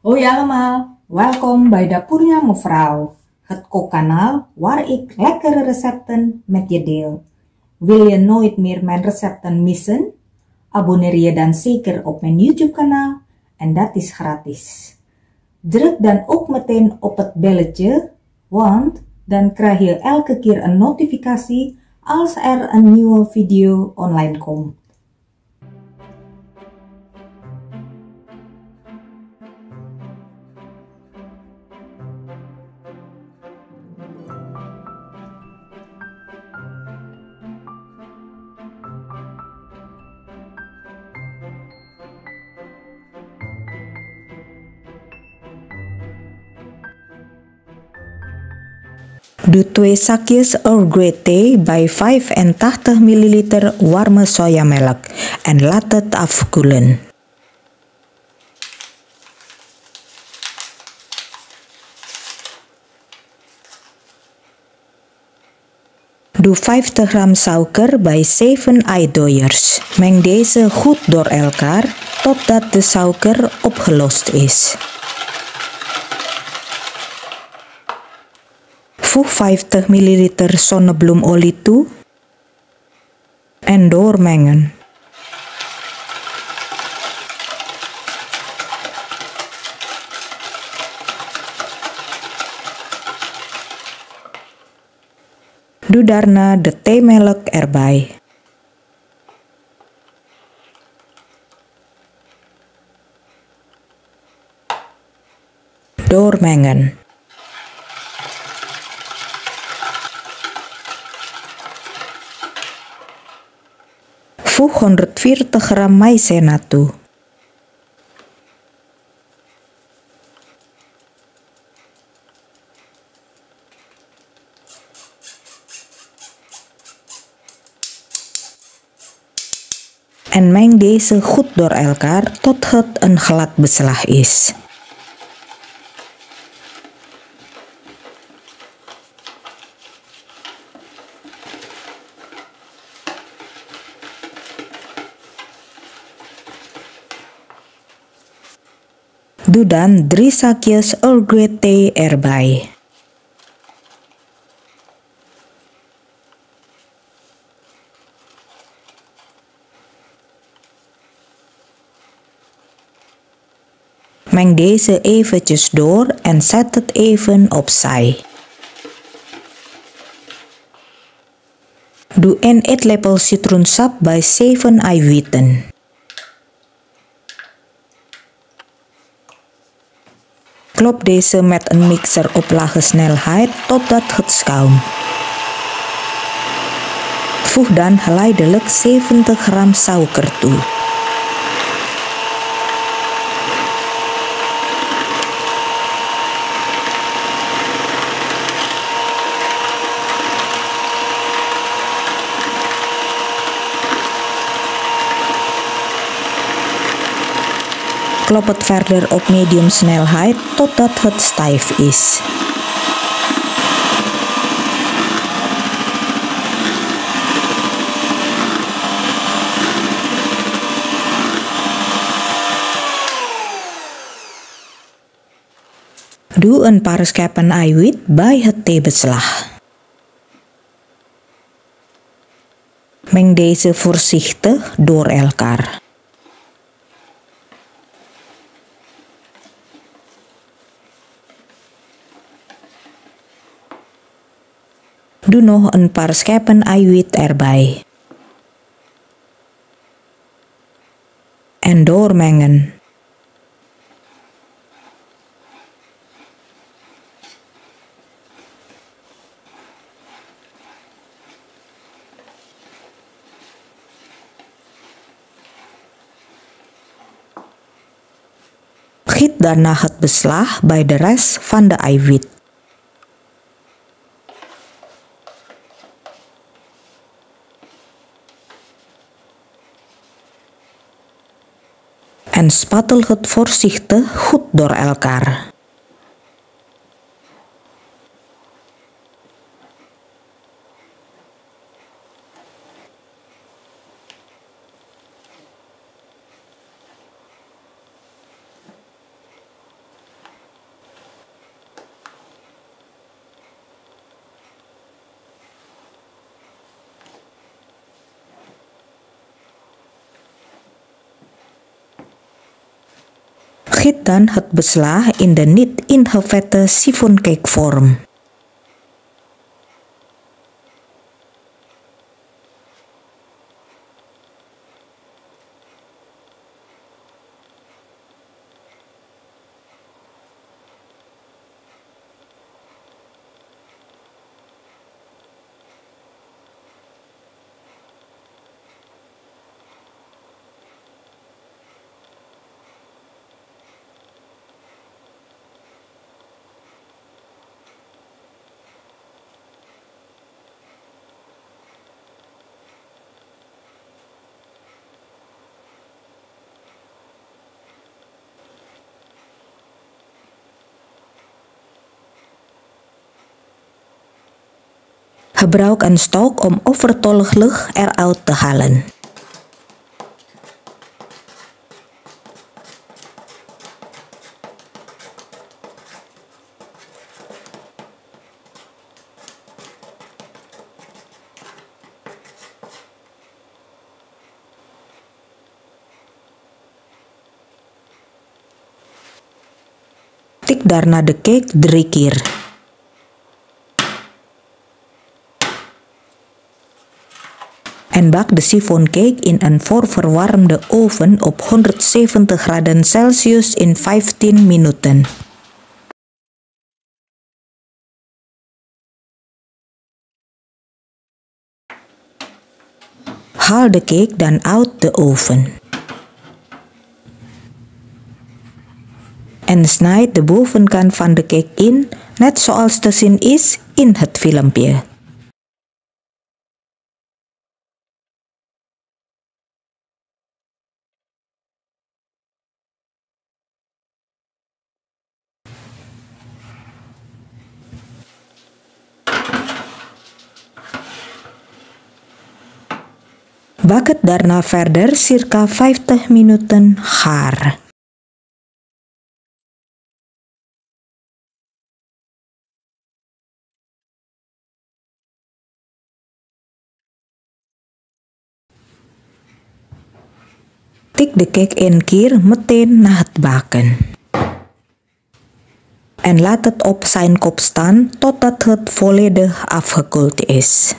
Hoi allemaal, welkom bij Dapurnya Mevrouw, het kookkanaal waar ik lekkere recepten met je deel. Wil je nooit meer mijn recepten missen? Abonneer je dan zeker op mijn YouTube kanaal en dat is gratis. Druk dan ook meteen op het belletje, want dan krijg je elke keer een notificatie als er een nieuwe video online komt. Doe 2 zakjes Earl Grey thee bij 85 ml warme sojamelk en laat het afkoelen. Doe 50 gram suiker bij 7 eidooiers. Meng deze goed door elkaar totdat de suiker opgelost is. Voeg 50 ml zonnebloemolie toe en doormengen. Doe daarna de theemelk erbij. Doormengen. Voeg 140 gram maïzena toe. En meng deze goed door elkaar tot het een glad beslag is. Doe dan 3 zakjes Earl Grey thee erbij. Meng deze eventjes door en zet het even opzij. Doe 1 eetlepel citroensap bij 7 eiwitten. Klop deze met een mixer op lage snelheid totdat het schuimt. Voeg dan geleidelijk 70 gram suiker toe. Klop het verder op medium snelheid totdat het stijf is. Doe een paar scheppen eiwit bij het theebeslag. Meng deze voorzichtig door elkaar. Doe nog een paar scheppen eiwit erbij. En doormengen. Giet daarna het beslag bij de rest van de eiwit. En spatel het voorzichtig goed door elkaar. Giet dan het beslag in de niet ingevette siffoncake vorm. Gebruik een stok om overtollig lucht eruit te halen. Tik daarna de cake 3 keer. En bak de siffoncake in een voorverwarmde oven op 170 graden Celsius in 15 minuten. Haal de cake dan uit de oven. En snijd de bovenkant van de cake in, net zoals te zien is in het filmpje. Bak het daarna verder circa 50 minuten gaar. Tik de cake 1 keer meteen na het baken. En laat het op zijn kop staan totdat het volledig afgekoeld is.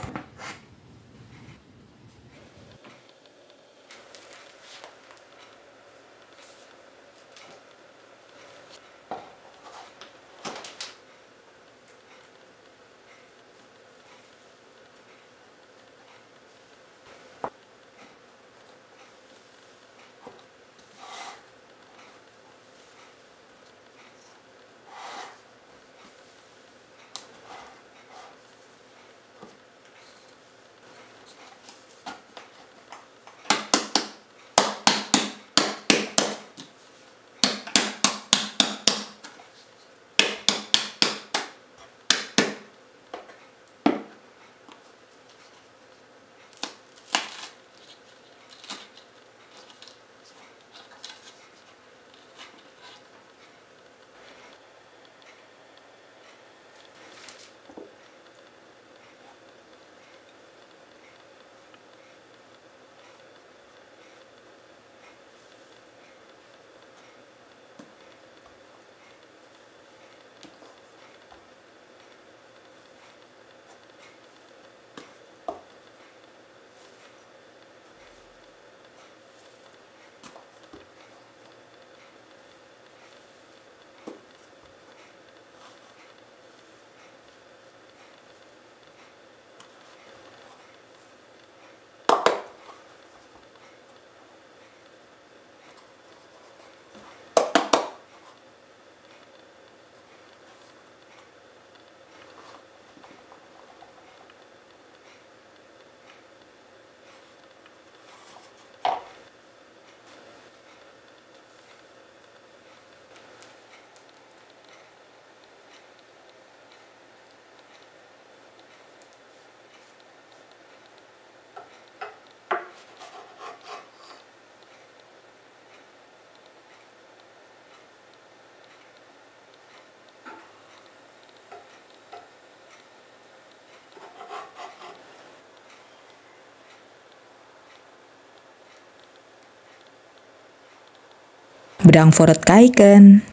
Bedankt voor het kijken.